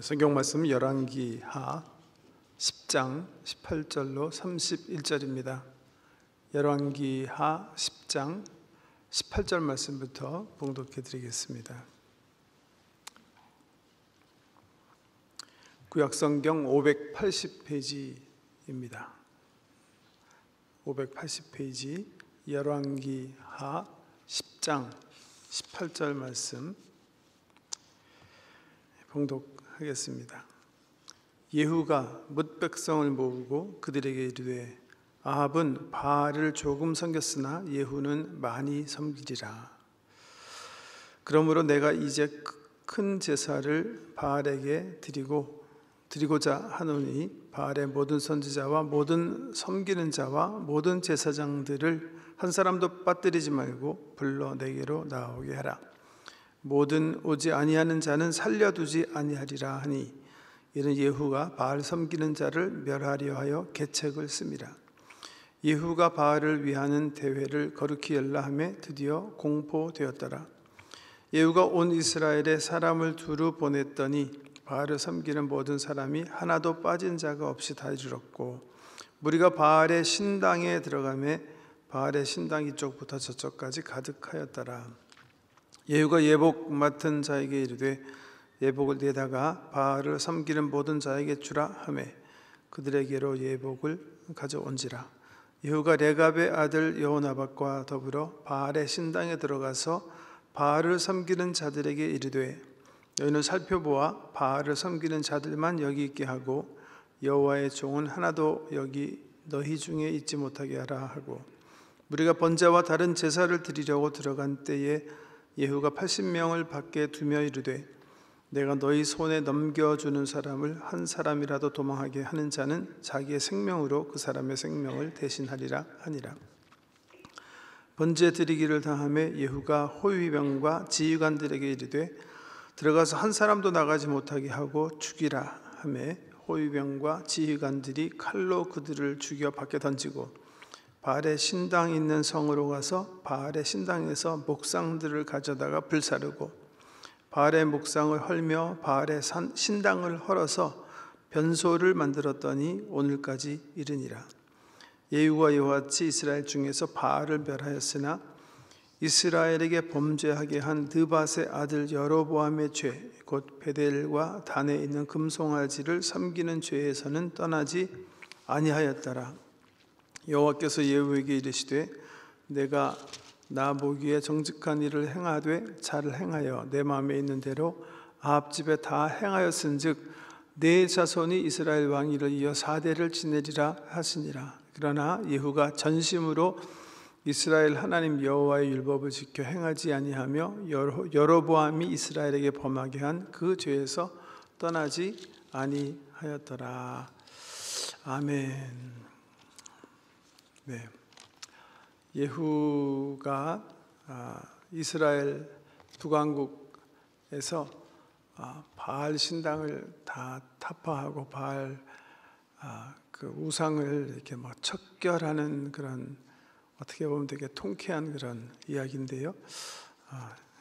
성경 말씀 열왕기하 10장 18절로 31절입니다. 열왕기하 10장 18절 말씀부터 봉독해 드리겠습니다. 구약성경 580페이지입니다. 580페이지 열왕기하 10장 18절 말씀 봉독하겠습니다. 예후가 뭇 백성을 모으고 그들에게 이르되 아합은 바알을 조금 섬겼으나 예후는 많이 섬기리라. 그러므로 내가 이제 큰 제사를 바알에게 드리고자 하노니 바알의 모든 선지자와 모든 섬기는 자와 모든 제사장들을 한 사람도 빠뜨리지 말고 불러 내게로 나오게 하라. 모든 오지 아니하는 자는 살려두지 아니하리라 하니 이는 예후가 바알 섬기는 자를 멸하려 하여 계책을 씁니다. 예후가 바알을 위하는 대회를 거룩히 열라 하매 드디어 공포되었더라. 예후가 온 이스라엘에 사람을 두루 보냈더니 바알을 섬기는 모든 사람이 하나도 빠진 자가 없이 다 이르렀고 무리가 바알의 신당에 들어가매 바알의 신당 이쪽부터 저쪽까지 가득하였더라. 예후가 예복 맡은 자에게 이르되 예복을 내다가 바알을 섬기는 모든 자에게 주라 하매 그들에게로 예복을 가져온지라. 예후가 레갑의 아들 여호나밧과 더불어 바알의 신당에 들어가서 바알을 섬기는 자들에게 이르되 너희는 살펴보아 바알을 섬기는 자들만 여기 있게 하고 여호와의 종은 하나도 여기 너희 중에 있지 못하게 하라 하고 무리가 번제와 다른 제사를 드리려고 들어간 때에 예후가 80명을 밖에 두며 이르되 내가 너희 손에 넘겨주는 사람을 한 사람이라도 도망하게 하는 자는 자기의 생명으로 그 사람의 생명을 대신하리라 하니라. 번제 드리기를 다하매 예후가 호위병과 지휘관들에게 이르되 들어가서 한 사람도 나가지 못하게 하고 죽이라 하매 호위병과 지휘관들이 칼로 그들을 죽여 밖에 던지고 바알의 신당 있는 성으로 가서 바알의 신당에서 목상들을 가져다가 불사르고 바알의 목상을 헐며 바알의 신당을 헐어서 변소를 만들었더니 오늘까지 이르니라. 예후와 여호와같이 이스라엘 중에서 바알을 멸하였으나 이스라엘에게 범죄하게 한 느밧의 아들 여로보암의 죄 곧 베델과 단에 있는 금송아지를 섬기는 죄에서는 떠나지 아니하였더라. 여호와께서 예후에게 이르시되 내가 나 보기에 정직한 일을 행하되 잘 행하여 내 마음에 있는 대로 아합 집에 다 행하였은즉 내 자손이 이스라엘 왕위를 이어 4대를 지내리라 하시니라. 그러나 예후가 전심으로 이스라엘 하나님 여호와의 율법을 지켜 행하지 아니하며 여로보암이 이스라엘에게 범하게 한 그 죄에서 떠나지 아니하였더라. 아멘. 네, 예후가 이스라엘 북왕국에서 바알 신당을 다 타파하고 바알 그 우상을 이렇게 막 척결하는 그런 어떻게 보면 되게 통쾌한 그런 이야기인데요.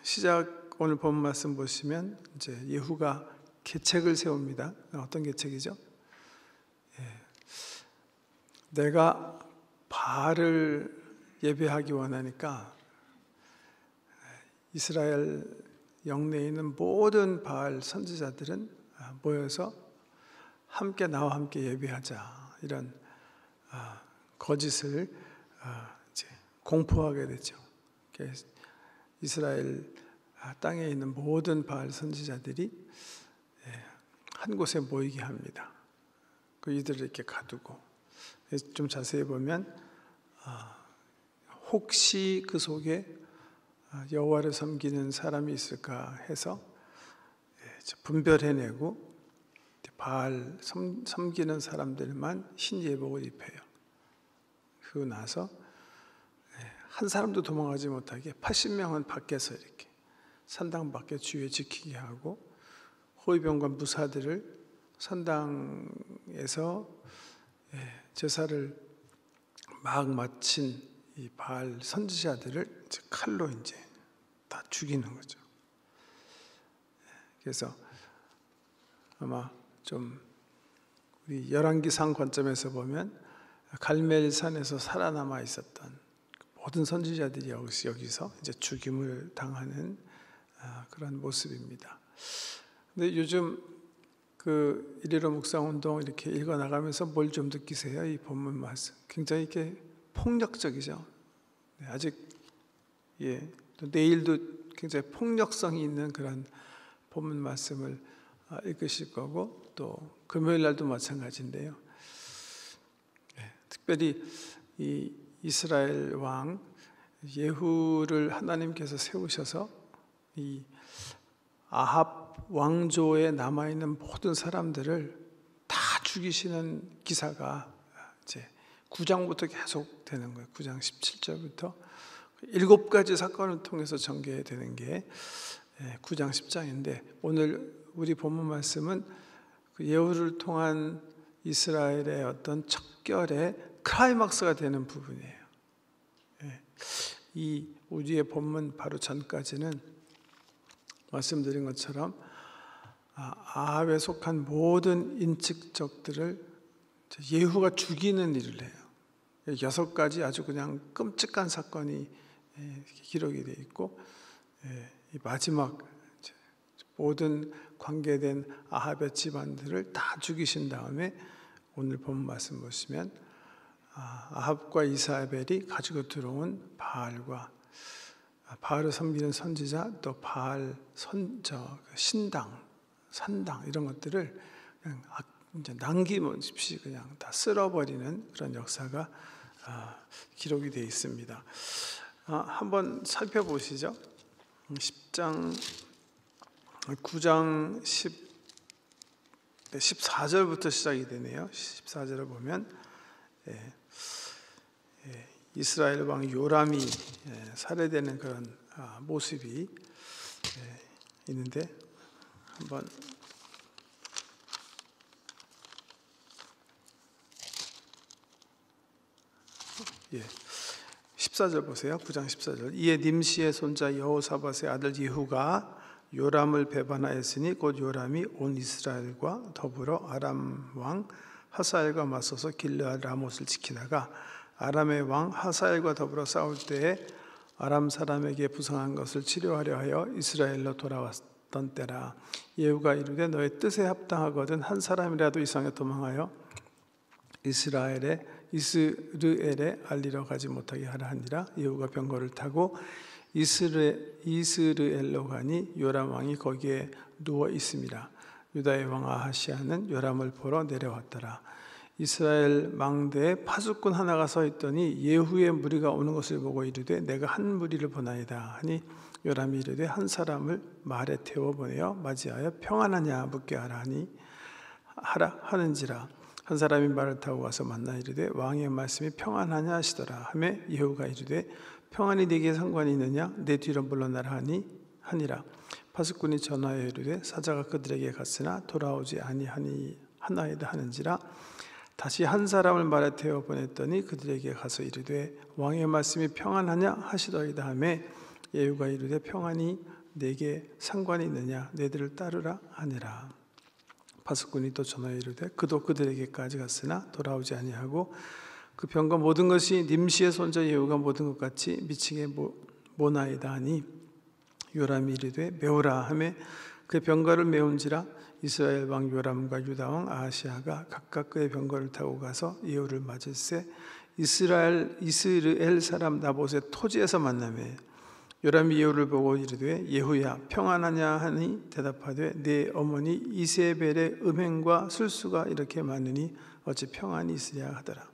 시작 오늘 본 말씀 보시면 이제 예후가 계책을 세웁니다. 어떤 계책이죠? 내가 바알을 예배하기 원하니까 이스라엘 영내에 있는 모든 바알 선지자들은 모여서 함께 나와 함께 예배하자 이런 거짓을 이제 공포하게 되죠. 이스라엘 땅에 있는 모든 바알 선지자들이 한 곳에 모이게 합니다. 그 이들을 이렇게 가두고 좀 자세히 보면 혹시 그 속에 여호와를 섬기는 사람이 있을까 해서 분별해내고 바알 섬기는 사람들만 흰 예복을 입혀요. 그러고 나서 한 사람도 도망가지 못하게 80명은 밖에서 이렇게 산당 밖에 주위에 지키게 하고 호위병과 무사들을 산당에서 제사를 막 마친 이 바알 선지자들을 이제 칼로 이제 다 죽이는 거죠. 그래서 아마 좀 우리 열왕기상 관점에서 보면 갈멜산에서 살아남아 있었던 모든 선지자들이 여기서 이제 죽임을 당하는 그런 모습입니다. 근데 요즘 그 이리로 묵상운동 이렇게 읽어 나가면서 뭘 좀 느끼세요? 이 본문 말씀 굉장히 이렇게 폭력적이죠. 네, 아직 또 내일도 굉장히 폭력성이 있는 그런 본문 말씀을 읽으실 거고 또 금요일 날도 마찬가지인데요. 네, 특별히 이 이스라엘 왕 예후를 하나님께서 세우셔서 이 아합 왕조에 남아있는 모든 사람들을 다 죽이시는 기사가 이제 9장부터 계속 되는 거예요. 9장 17절부터 7가지 사건을 통해서 전개되는 게 9장 10장인데 오늘 우리 본문 말씀은 그 예후를 통한 이스라엘의 어떤 척결의 클라이막스가 되는 부분이에요. 이 우리의 본문 바로 전까지는 말씀드린 것처럼 아합에 속한 모든 인직적들을 예후가 죽이는 일을 해요. 6가지 아주 그냥 끔찍한 사건이 기록이 되어 있고 마지막 모든 관계된 아합의 집안들을 다 죽이신 다음에 오늘 본 말씀 보시면 아합과 이사벨이 가지고 들어온 바알을 섬기는 선지자 또 바알 신당, 산당 이런 것들을 그냥 이제 남김없이 그냥 다 쓸어버리는 그런 역사가 기록이 되어 있습니다. 한번 살펴보시죠. 9장 14절부터 시작이 되네요. 14절을 보면 이스라엘 왕 요람이 살해되는 그런 모습이 있는데 한번 14절 보세요. 9장 14절. 이에 님시의 손자 여호사밧의 아들 예후가 요람을 배반하였으니 곧 요람이 온 이스라엘과 더불어 아람 왕 하사엘과 맞서서 길르앗 라못을 지키다가 아람의 왕 하사엘과 더불어 싸울 때에 아람 사람에게 부상한 것을 치료하려 하여 이스라엘로 돌아왔던 때라. 예후가 이르되 너의 뜻에 합당하거든 한 사람이라도 이상에 도망하여 이스르엘에 알리러 가지 못하게 하라 하니라. 예후가 병거를 타고 이스르엘로 가니 요람 왕이 거기에 누워 있음이라. 유다의 왕 아하시아는 요람을 보러 내려왔더라. 이스라엘 망대에 파수꾼 하나가 서 있더니 예후의 무리가 오는 것을 보고 이르되 내가 한 무리를 보나이다 하니 요람이 이르되 한 사람을 말에 태워 보내어 맞이하여 평안하냐 묻게 하라 하는지라. 한 사람이 말을 타고 와서 만나 이르되 왕의 말씀이 평안하냐 하시더라. 하매 예후가 이르되 평안이 네게 상관이 있느냐 내 뒤로 물러나라 하니라. 파수꾼이 전하여 이르되 사자가 그들에게 갔으나 돌아오지 아니하나이다 하는지라. 다시 한 사람을 말에 태워 보냈더니 그들에게 가서 이르되 왕의 말씀이 평안하냐 하시더이다 하매 예후가 이르되 평안이 내게 상관이 있느냐 내들을 따르라 하니라. 파수꾼이 또 전하여 이르되 그도 그들에게까지 갔으나 돌아오지 아니하고 그 병과 모든 것이 님시의 손자 예후가 모든 것 같이 미치게 모나이다 하니 요람이 이르되 메우라 하매 그 병거를 메운지라. 이스라엘 왕 요람과 유다 왕 아하시아가 각각 그의 병거를 타고 가서 예후를 맞을세 이스르엘 사람 나봇의 토지에서 만나매 요람이 예후를 보고 이르되 예후야 평안하냐 하니 대답하되 내 어머니 이세벨의 음행과 술수가 이렇게 많으니 어찌 평안이 있으랴 하더라.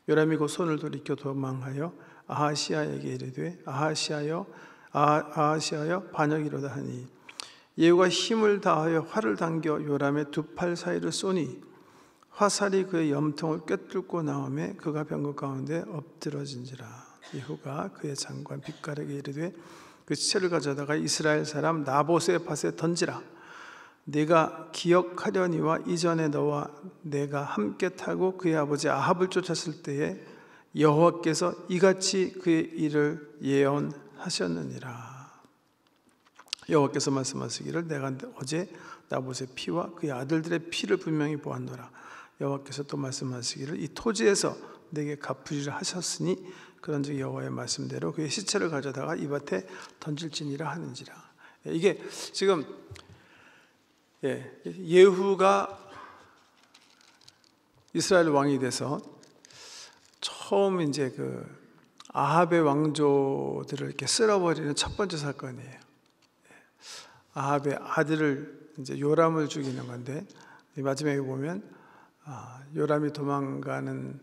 요람이 곧 손을 돌이켜 도망하여 아하시아에게 이르되 아하시아여 반역이로다 하니 예후가 힘을 다하여 활을 당겨 요람의 두 팔 사이를 쏘니 화살이 그의 염통을 꿰뚫고 나오매 그가 병거 가운데 엎드러진지라. 예후가 그의 장관 빗가락에 이르되 그 시체를 가져다가 이스라엘 사람 나봇의 밭에 던지라. 내가 기억하려니와 이전에 너와 내가 함께 타고 그의 아버지 아합을 쫓았을 때에 여호와께서 이같이 그의 일을 예언하셨느니라. 여호와께서 말씀하시기를 내가 어제 나봇의 피와 그의 아들들의 피를 분명히 보았노라. 여호와께서 또 말씀하시기를 이 토지에서 내게 갚으리라 하셨으니 그런즉 여호와의 말씀대로 그의 시체를 가져다가 이 밭에 던질지니라 하는지라. 이게 지금 예후가 이스라엘 왕이 돼서 처음 이제 그 아합의 왕조들을 이렇게 쓸어버리는 첫 번째 사건이에요. 아합의 아들을 이제 요람을 죽이는 건데, 마지막에 보면 요람이 도망가는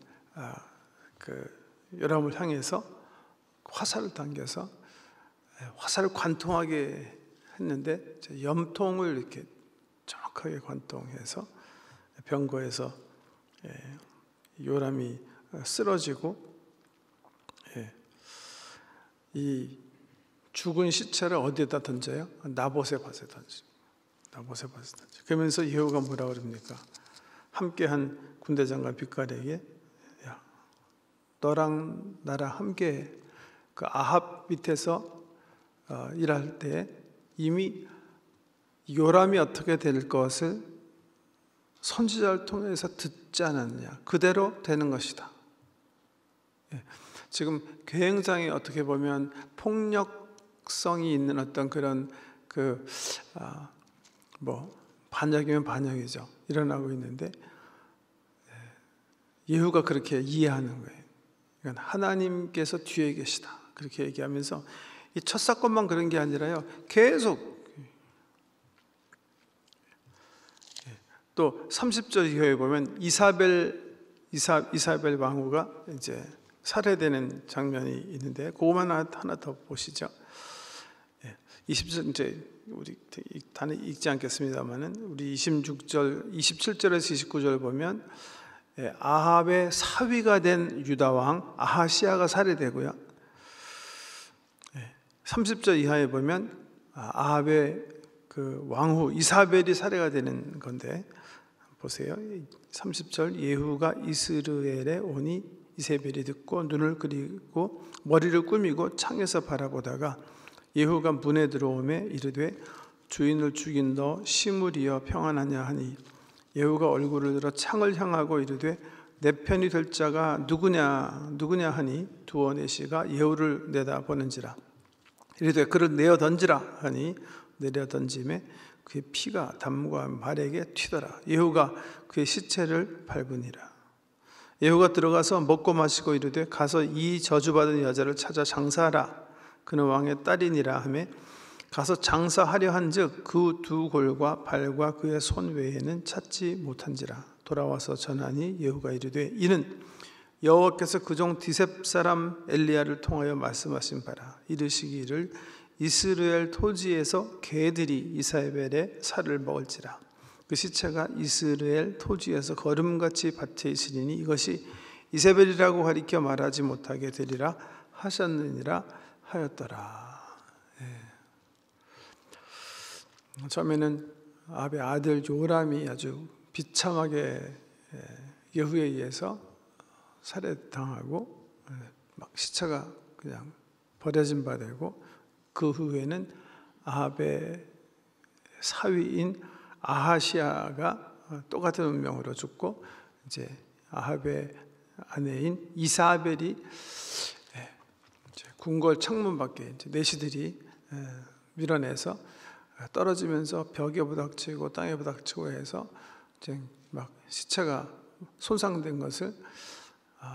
그 요람을 향해서 화살을 당겨서 화살을 관통하게 했는데 염통을 이렇게 정확하게 관통해서 병거에서 요람이 쓰러지고 이 죽은 시체를 어디에다 던져요? 나봇의 밭에 던져. 나봇의 밭에 던져. 그러면서 예후가 뭐라 그럽니까? 함께한 군대장관 빗갈에게 야, 너랑 나랑 함께 그 아합 밑에서 일할 때 이미 요람이 어떻게 될 것을 선지자를 통해서 듣지 않았느냐. 그대로 되는 것이다. 지금 굉장히 어떻게 보면 폭력성이 있는 어떤 그런 반역이면 반역이죠. 일어나고 있는데 예후가 그렇게 이해하는 거예요. 그러니까 하나님께서 뒤에 계시다. 그렇게 얘기하면서 이 첫 사건만 그런 게 아니라요. 계속 또 30절 이후에 보면 이사벨 왕후가 이제 살해되는 장면이 있는데 그것만 하나 더 보시죠. 20절 이제 우리 다 읽지 않겠습니다만은 우리 27절에서 29절 보면 아합의 사위가 된 유다 왕 아하시야가 살해되고요. 30절 이하에 보면 아합의 그 왕후 이사벨이 살해가 되는 건데 보세요. 30절 예후가 이스르엘에 오니 이세벨이 듣고 눈을 그리고 머리를 꾸미고 창에서 바라보다가 예후가 문에 들어오매 이르되 주인을 죽인 너 시므리여 평안하냐 하니 예후가 얼굴을 들어 창을 향하고 이르되 내 편이 될 자가 누구냐 하니 두어 내시가 예후를 내다보는지라. 이르되 그를 내어 던지라 하니 내려 던짐에 그의 피가 담과 말에게 튀더라. 예후가 그의 시체를 밟으니라. 예후가 들어가서 먹고 마시고 이르되 가서 이 저주받은 여자를 찾아 장사하라. 그는 왕의 딸이니라 하며 가서 장사하려 한즉 그 두 골과 발과 그의 손 외에는 찾지 못한지라. 돌아와서 전하니 예후가 이르되 이는 여호와께서 그종 디셉 사람 엘리야를 통하여 말씀하신 바라. 이르시기를 이스라엘 토지에서 개들이 이사벨의 살을 먹을지라. 그 시체가 이스라엘 토지에서 거름같이 밭에 있으리니 이것이 이세벨이라고 가리켜 말하지 못하게 되리라 하셨느니라 하였더라. 처음에는 아합의 아들 요람이 아주 비참하게 예후에 의해서 살해당하고 막 시체가 그냥 버려진 바 되고 그 후에는 아합의 사위인 아하시야가 똑같은 운명으로 죽고 이제 아합의 아내인 이사벨이 궁궐 창문 밖에 이제 내시들이 밀어내서 떨어지면서 벽에 부닥치고 땅에 부닥치고 해서 이제 막 시체가 손상된 것을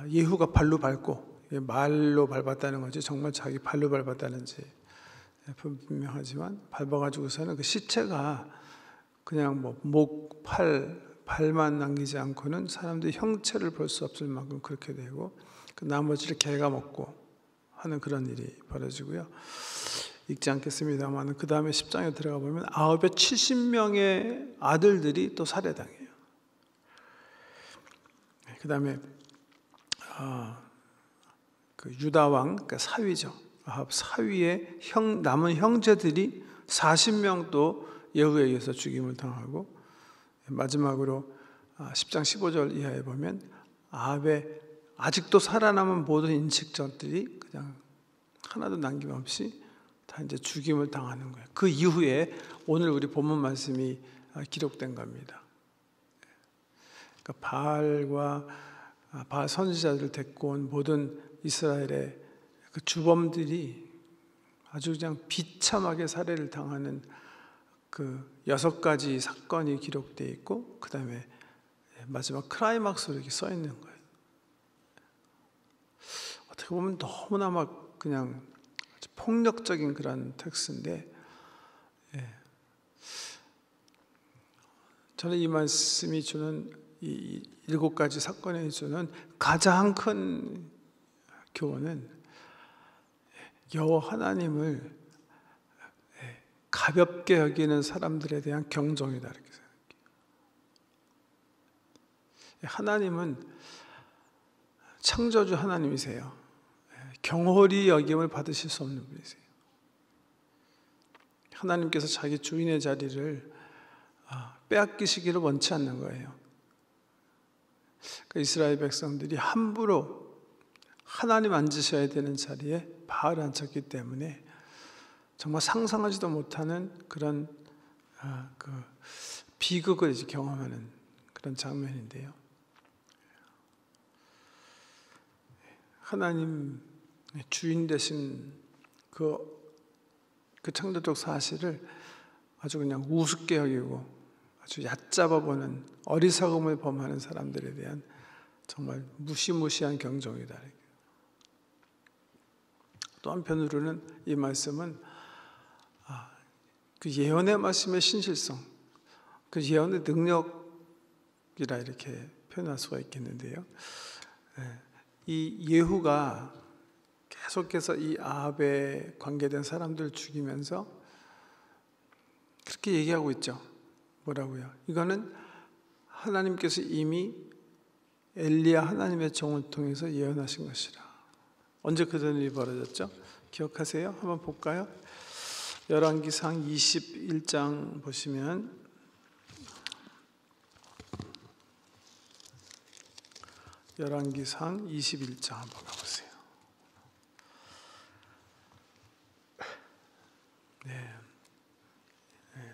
예후가 발로 밟고 말로 밟았다는 건지 정말 자기 발로 밟았다는지 분명하지만 밟아가지고서는 그 시체가 그냥 뭐 목, 발만 남기지 않고는 사람들이 형체를 볼 수 없을 만큼 그렇게 되고 그 나머지를 개가 먹고 하는 그런 일이 벌어지고요. 읽지 않겠습니다만 그 다음에 10장에 들어가 보면 아합의 70명의 아들들이 또 살해당해요. 그 다음에 그 유다 왕, 그러니까 사위죠. 아합 사위의 남은 형제들이 40명도 예후에 의해서 죽임을 당하고 마지막으로 10장 15절 이하에 보면 아합의 아직도 살아남은 모든 인식자들이 그냥 하나도 남김없이 다 이제 죽임을 당하는 거예요. 그 이후에 오늘 우리 본문 말씀이 기록된 겁니다. 그러니까 바알 선지자들을 데리고 온 모든 이스라엘의 그 주범들이 아주 그냥 비참하게 살해를 당하는 그 6가지 사건이 기록되어 있고, 그 다음에 마지막 클라이막스로 이렇게 써 있는 거예요. 어떻게 보면 너무나 막 그냥 폭력적인 그런 텍스트인데, 저는 이 말씀이 주는 이 7가지 사건에 주는 가장 큰 교훈은 여호와 하나님을 가볍게 여기는 사람들에 대한 경종이다, 이렇게 생각해요. 하나님은 창조주 하나님이세요. 경홀히 여김을 받으실 수 없는 분이세요. 하나님께서 자기 주인의 자리를 빼앗기시기를 원치 않는 거예요. 그러니까 이스라엘 백성들이 함부로 하나님 앉으셔야 되는 자리에 바알을 앉혔기 때문에 정말 상상하지도 못하는 그런 그 비극을 이제 경험하는 그런 장면인데요. 하나님 주인 되신 그 창조적 사실을 아주 그냥 우습게 여기고 아주 얕잡아 보는 어리석음을 범하는 사람들에 대한 정말 무시무시한 경종이다. 또 한편으로는 이 말씀은 그 예언의 말씀의 신실성, 그 예언의 능력이라 이렇게 표현할 수가 있겠는데요. 이 예후가 계속해서 이 아합에 관계된 사람들을 죽이면서 그렇게 얘기하고 있죠. 뭐라고요? 이거는 하나님께서 이미 엘리야 하나님의 종을 통해서 예언하신 것이라. 언제 그런 일이 벌어졌죠? 기억하세요? 한번 볼까요? 열왕기상 21장 보시면 열왕기상 21장 한번 가보세요.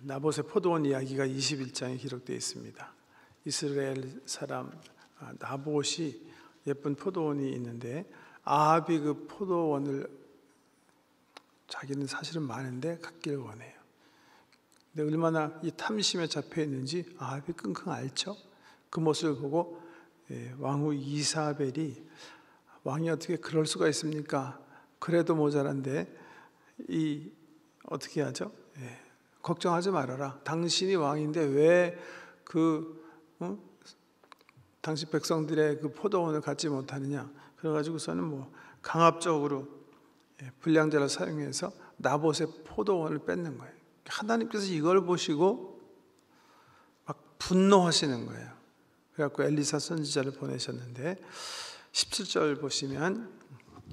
나봇의 포도원 이야기가 21장에 기록되어 있습니다. 이스라엘 사람 나봇이 예쁜 포도원이 있는데 아합이 그 포도원을 자기는 사실은 많은데 갖기를 원해요. 근데 얼마나 이 탐심에 잡혀 있는지 아합이 끙끙 앓죠. 그 모습을 보고 왕후 이사벨이 왕이 어떻게 그럴 수가 있습니까? 그래도 모자란데 어떻게 하죠? 걱정하지 말아라. 당신이 왕인데 왜 당신 백성들의 그 포도원을 갖지 못하느냐? 그래가지고서는 뭐 강압적으로 불량자를 사용해서 나봇의 포도원을 뺏는 거예요. 하나님께서 이걸 보시고 막 분노하시는 거예요. 그래갖고 엘리사 선지자를 보내셨는데 17절 보시면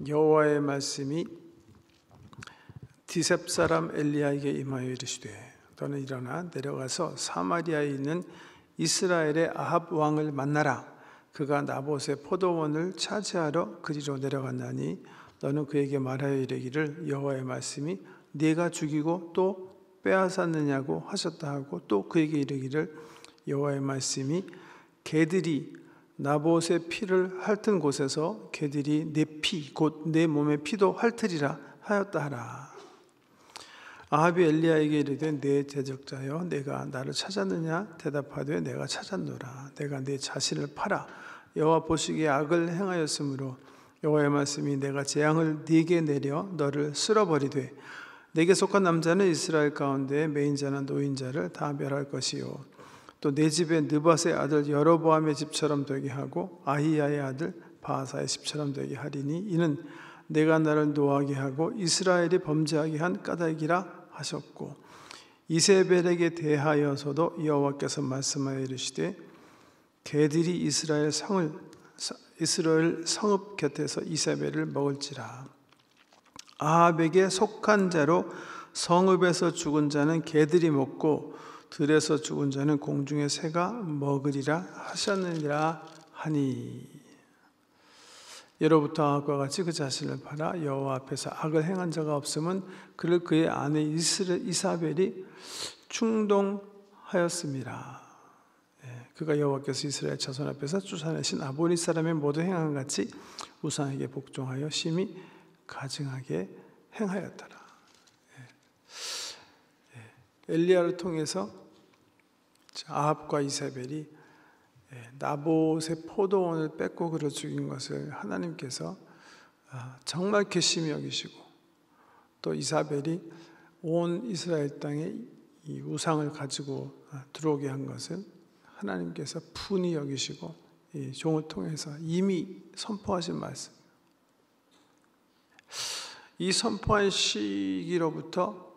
여호와의 말씀이 디셉 사람 엘리야에게 임하여 이르시되 너는 일어나 내려가서 사마리아에 있는 이스라엘의 아합 왕을 만나라. 그가 나봇의 포도원을 차지하러 그리로 내려갔나니 너는 그에게 말하여 이르기를 여호와의 말씀이 네가 죽이고 또 빼앗았느냐고 하셨다 하고 또 그에게 이르기를 여호와의 말씀이 개들이 나봇의 피를 핥은 곳에서 개들이 내 피 곧 내 몸의 피도 핥으리라 하였다 하라. 아합이 엘리야에게 이르되 내 대적자여 내가 나를 찾았느냐 대답하되 내가 찾았노라. 내가 내 자신을 팔아 여호와 보시기에 악을 행하였으므로 여호와의 말씀이 내가 재앙을 네게 내려 너를 쓸어버리되 내게 속한 남자는 이스라엘 가운데 매인자나 노인자를 다 멸할 것이요 또 내 집에 느밧의 아들 여로보암의 집처럼 되게 하고 아히야의 아들 바하사의 집처럼 되게 하리니 이는 내가 나를 노하게 하고 이스라엘이 범죄하게 한 까닭이라 하셨고 이세벨에게 대하여서도 여호와께서 말씀하여 이르시되 개들이 이스라엘 성읍 곁에서 이세벨을 먹을지라. 아합에게 속한 자로 성읍에서 죽은 자는 개들이 먹고 들에서 죽은 자는 공중의 새가 먹으리라 하셨느니라 하니 예로부터 아합과 같이 그 자신을 팔아 여호와 앞에서 악을 행한 자가 없으면 그를 그의 아내 이사벨이 충동하였더라. 하였습니다. 그가 여호와께서 이스라엘 자손 앞에서 쫓아내신 아모리 사람의 모든 행한 같이 우상에게 복종하여 심히 가증하게 행하였더라. 엘리야를 통해서 아합과 이사벨이 나봇의 포도원을 뺏고 그려 죽인 것을 하나님께서 정말 괘씸히 여기시고, 또 이사벨이 온 이스라엘 땅에 이 우상을 가지고 들어오게 한 것을 하나님께서 분히 여기시고 이 종을 통해서 이미 선포하신 말씀, 이 선포한 시기로부터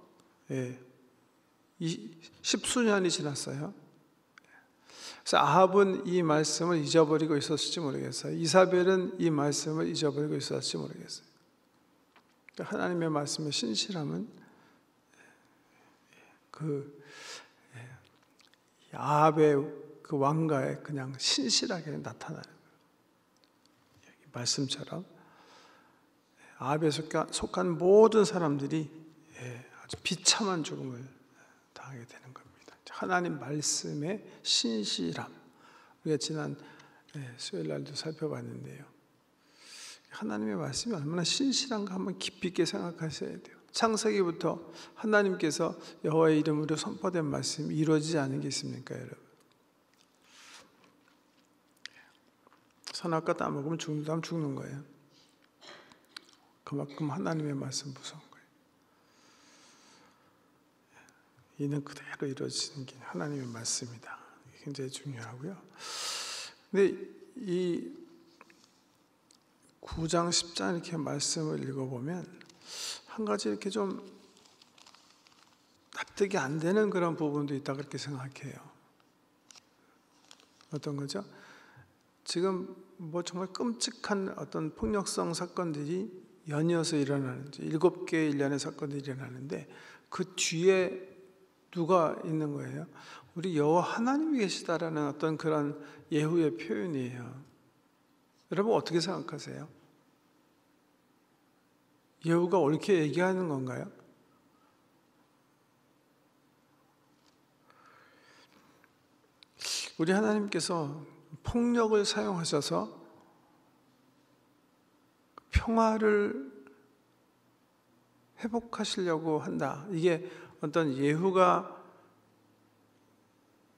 10수년이 지났어요. 그래서 아합은 이 말씀을 잊어버리고 있었을지 모르겠어요. 이사벨은 이 말씀을 잊어버리고 있었을지 모르겠어요. 하나님의 말씀의 신실함은 그 아합의 그 왕가에 그냥 신실하게 나타나는 거예요. 말씀처럼 아합에 속한 모든 사람들이 아주 비참한 죽음을 당하게 되는 겁니다. 하나님 말씀의 신실함, 우리가 지난 수요일 날도 살펴봤는데요. 하나님의 말씀이 얼마나 신실한가 한번 깊이 있게 생각하셔야 돼요. 창세기부터 하나님께서 여호와의 이름으로 선포된 말씀이 이루어지지 않은 게 있습니까, 여러분? 선악과 따먹으면 죽는 사람 죽는 거예요. 그만큼 하나님의 말씀 무서운 거예요. 이는 그대로 이루어지는 게 하나님의 말씀이다. 굉장히 중요하고요. 근데 이 9장, 10장 이렇게 말씀을 읽어보면 한 가지 이렇게 좀 납득이 안 되는 그런 부분도 있다 그렇게 생각해요. 어떤 거죠? 지금 뭐 정말 끔찍한 어떤 폭력성 사건들이 연이어서 일어나는 7개의 일련의 사건들이 일어나는데 그 뒤에 누가 있는 거예요? 우리 여호와 하나님이 계시다라는 어떤 그런 예후의 표현이에요. 여러분 어떻게 생각하세요? 예후가 옳게 얘기하는 건가요? 우리 하나님께서 폭력을 사용하셔서 평화를 회복하시려고 한다. 이게 어떤 예후가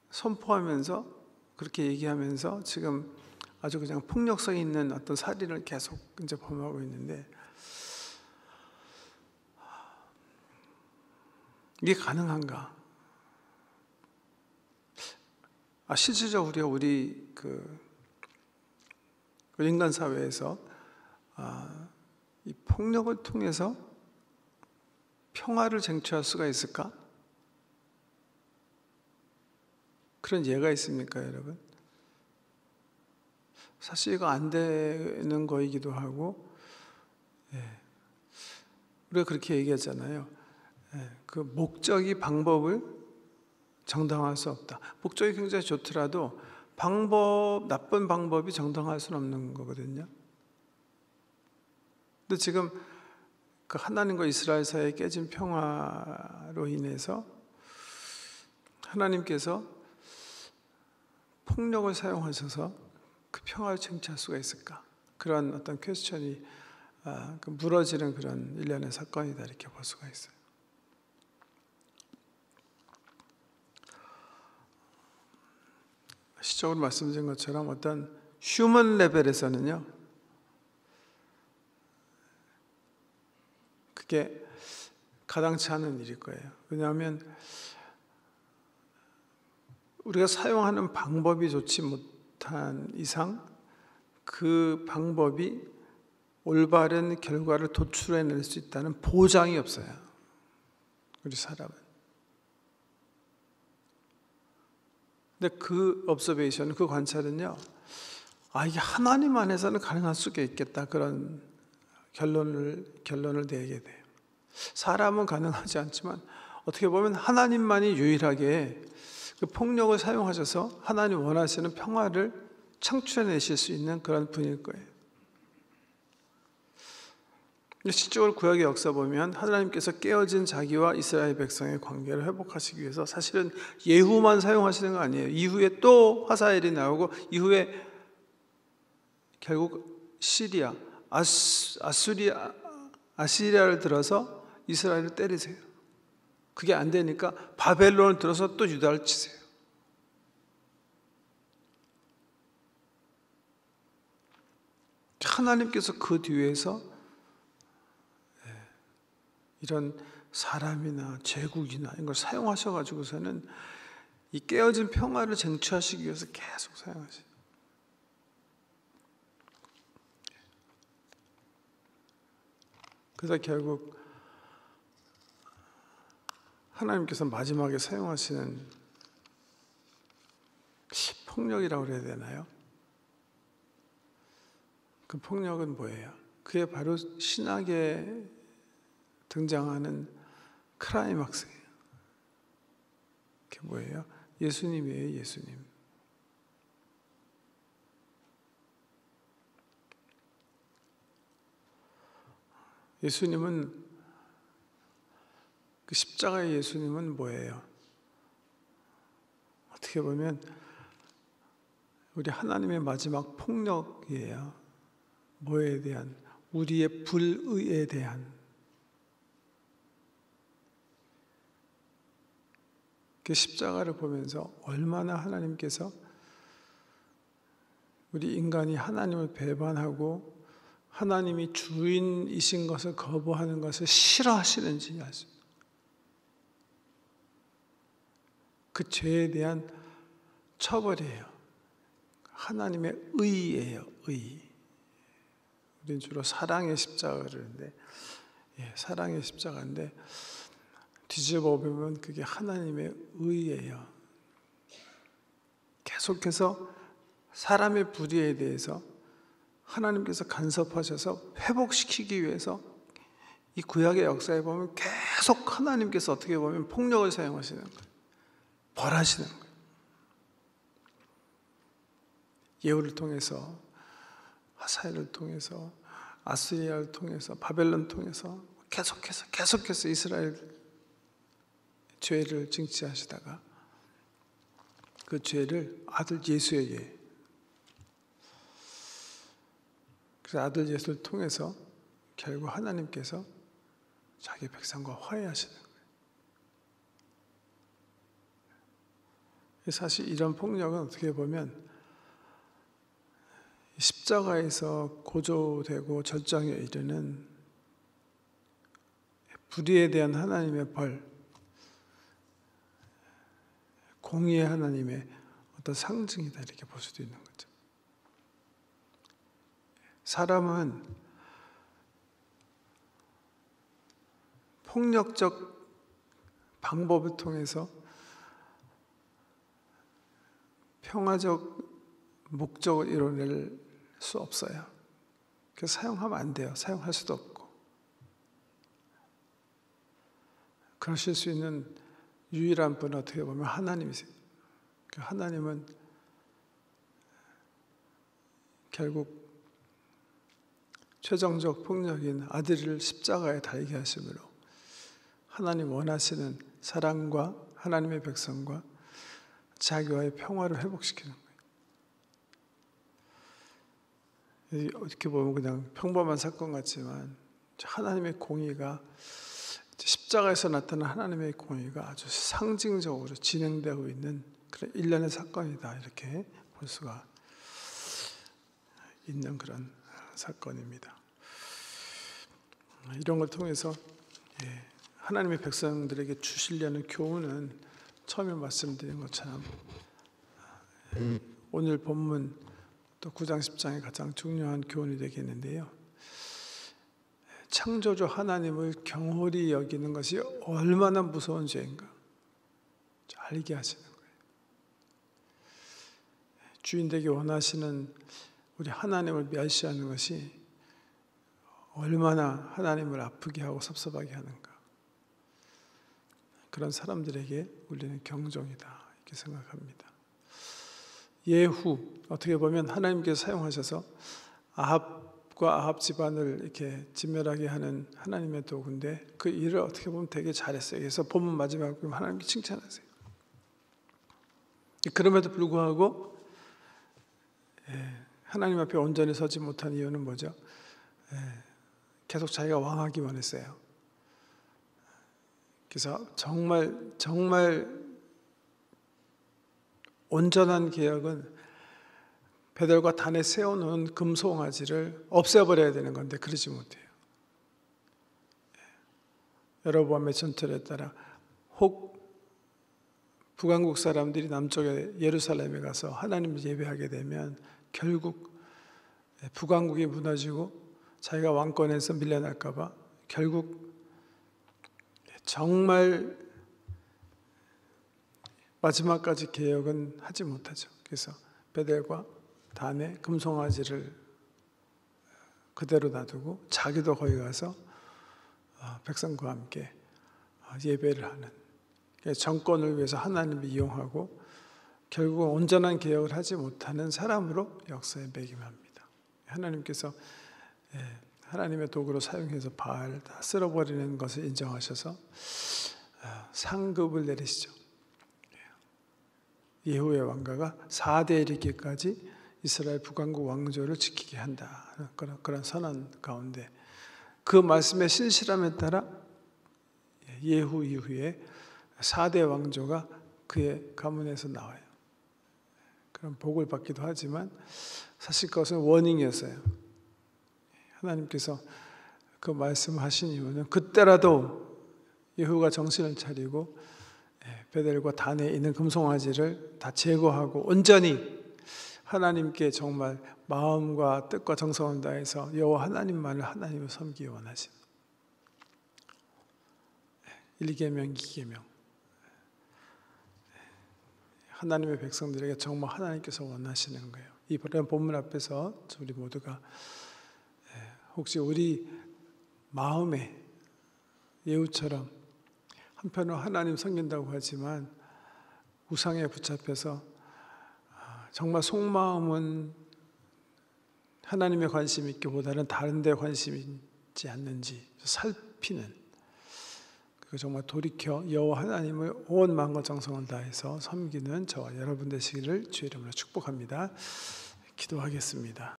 선포하면서 그렇게 얘기하면서 지금 아주 그냥 폭력성 있는 어떤 살인을 계속 이제 범하고 있는데, 이게 가능한가? 실질적으로 우리 그 인간 사회에서 이 폭력을 통해서 평화를 쟁취할 수가 있을까? 그런 예가 있습니까, 여러분? 사실 이거 안 되는 거이기도 하고, 우리가 그렇게 얘기하잖아요. 그 목적이 방법을 정당화할 수 없다. 목적이 굉장히 좋더라도 나쁜 방법이 정당화할 수는 없는 거거든요. 근데 지금 그 하나님과 이스라엘 사이에 깨진 평화로 인해서 하나님께서 폭력을 사용하셔서 그 평화를 쟁취할 수가 있을까? 그런 어떤 퀘스천이 물어지는 그런 일련의 사건이다 이렇게 볼 수가 있어요. 시적으로 말씀드린 것처럼 어떤 휴먼 레벨에서는요, 그게 가당치 않은 일일 거예요. 왜냐하면 우리가 사용하는 방법이 좋지 못한 이상 그 방법이 올바른 결과를 도출해낼 수 있다는 보장이 없어요. 우리 사람은. 근데 그 observation, 그 관찰은요, 이게 하나님 안에서는 가능할 수가 있겠다, 그런 결론을 내게 돼요. 사람은 가능하지 않지만 어떻게 보면 하나님만이 유일하게 그 폭력을 사용하셔서 하나님 원하시는 평화를 창출해내실 수 있는 그런 분일 거예요. 실적으로 구약의 역사 보면 하나님께서 깨어진 자기와 이스라엘 백성의 관계를 회복하시기 위해서 사실은 예후만 사용하시는 거 아니에요. 이후에 또 하사엘이 나오고 이후에 결국 시리아, 아시리아를 들어서 이스라엘을 때리세요. 그게 안 되니까 바벨론을 들어서 또 유다를 치세요. 하나님께서 그 뒤에서 이런 사람이나 제국이나 이런 걸 사용하셔가지고서는 이 깨어진 평화를 쟁취하시기 위해서 계속 사용하세요. 그래서 결국 하나님께서 마지막에 사용하시는 폭력이라고 그래야 되나요? 그 폭력은 뭐예요? 그게 바로 신학에 등장하는 크라이막스예요. 그게 뭐예요? 예수님이에요, 예수님. 예수님은, 그 십자가의 예수님은 뭐예요? 어떻게 보면 우리 하나님의 마지막 폭력이에요. 뭐에 대한? 우리의 불의에 대한. 그 십자가를 보면서 얼마나 하나님께서 우리 인간이 하나님을 배반하고 하나님이 주인이신 것을 거부하는 것을 싫어하시는지 아십니까? 그 죄에 대한 처벌이에요. 하나님의 의예요, 의. 우리는 주로 사랑의 십자가를 그러는데, 사랑의 십자가인데 뒤집어 보면 그게 하나님의 의예요. 계속해서 사람의 불의에 대해서 하나님께서 간섭하셔서 회복시키기 위해서 이 구약의 역사에 보면 계속 하나님께서 어떻게 보면 폭력을 사용하시는 거예요. 벌하시는 거예요. 예후를 통해서, 하사엘을 통해서, 아스리아를 통해서, 바벨론 통해서 계속해서 이스라엘 죄를 징치하시다가 그 죄를 아들 예수의 예. 그래서 아들 예수를 통해서 결국 하나님께서 자기 백성과 화해하시는 거예요. 사실 이런 폭력은 어떻게 보면 십자가에서 고조되고 절정에 이르는 불의에 대한 하나님의 벌, 공의의 하나님의 어떤 상징이다 이렇게 볼 수도 있는 거죠. 사람은 폭력적 방법을 통해서 평화적 목적을 이뤄낼 수 없어요. 그래서 사용하면 안 돼요. 사용할 수도 없고. 그러실 수 있는 유일한 분은 어떻게 보면 하나님이세요. 하나님은 결국 최종적 폭력인 아들을 십자가에 달게 하심으로 하나님 원하시는 사랑과 하나님의 백성과 자기와의 평화를 회복시키는 거예요. 어떻게 보면 그냥 평범한 사건 같지만 하나님의 공의가, 십자가에서 나타난 하나님의 공의가 아주 상징적으로 진행되고 있는 그런 일련의 사건이다 이렇게 볼 수가 있는 그런 사건입니다. 이런 걸 통해서 하나님의 백성들에게 주시려는 교훈은 처음에 말씀드린 것처럼 오늘 본문 또 9장 10장의 가장 중요한 교훈이 되겠는데요. 창조주 하나님을 경홀히 여기는 것이 얼마나 무서운 죄인가 알게 하시는 거예요. 주인 되기 원하시는 우리 하나님을 멸시하는 것이 얼마나 하나님을 아프게 하고 섭섭하게 하는가. 그런 사람들에게 우리는 경종이다 이렇게 생각합니다. 예후, 어떻게 보면 하나님께서 사용하셔서 아합과 아합과 아합 집안을 이렇게 진멸하게 하는 하나님의 도구인데 그 일을 어떻게 보면 되게 잘했어요. 그래서 본문 마지막에 보면 하나님께 칭찬하세요. 그럼에도 불구하고 하나님 앞에 온전히 서지 못한 이유는 뭐죠? 계속 자기가 왕하기 원했어요. 그래서 정말 온전한 개혁은 베델과 단에 세워놓은 금송아지를 없애버려야 되는 건데 그러지 못해요. 여로보암의 전철에 따라 혹 북왕국 사람들이 남쪽에 예루살렘에 가서 하나님을 예배하게 되면 결국 북왕국이 무너지고 자기가 왕권에서 밀려날까 봐 결국 정말 마지막까지 개혁은 하지 못하죠. 그래서 베델과 단에 금송아지를 그대로 놔두고 자기도 거기 가서 백성과 함께 예배를 하는, 정권을 위해서 하나님을 이용하고 결국 온전한 개혁을 하지 못하는 사람으로 역사에 매김합니다. 하나님께서 하나님의 도구로 사용해서 바알 다 쓸어버리는 것을 인정하셔서 상급을 내리시죠. 예후의 왕가가 4대에 이르기까지 이스라엘 북왕국 왕조를 지키게 한다. 그런 선언 가운데 그 말씀의 신실함에 따라 예후 이후에 4대 왕조가 그의 가문에서 나와요. 그런 복을 받기도 하지만 사실 그것은 워닝이었어요. 하나님께서 그 말씀하신 이유는 그때라도 예후가 정신을 차리고 베델과 단에 있는 금송아지를 다 제거하고 온전히 하나님께 정말 마음과 뜻과 정성을 다해서 여호와 하나님만을 하나님을 섬기기 원하신 1계명, 2계명 하나님의 백성들에게 정말 하나님께서 원하시는 거예요. 이 본문 앞에서 우리 모두가 혹시 우리 마음에 예후처럼 한편으로 하나님 섬긴다고 하지만 우상에 붙잡혀서 정말 속마음은 하나님의 관심이 있기보다는 다른 데 관심이 있지 않는지 살피는, 그리고 정말 돌이켜 여호와 하나님을 온 마음과 정성을 다해서 섬기는 저와 여러분 되시기를 주의 이름으로 축복합니다. 기도하겠습니다.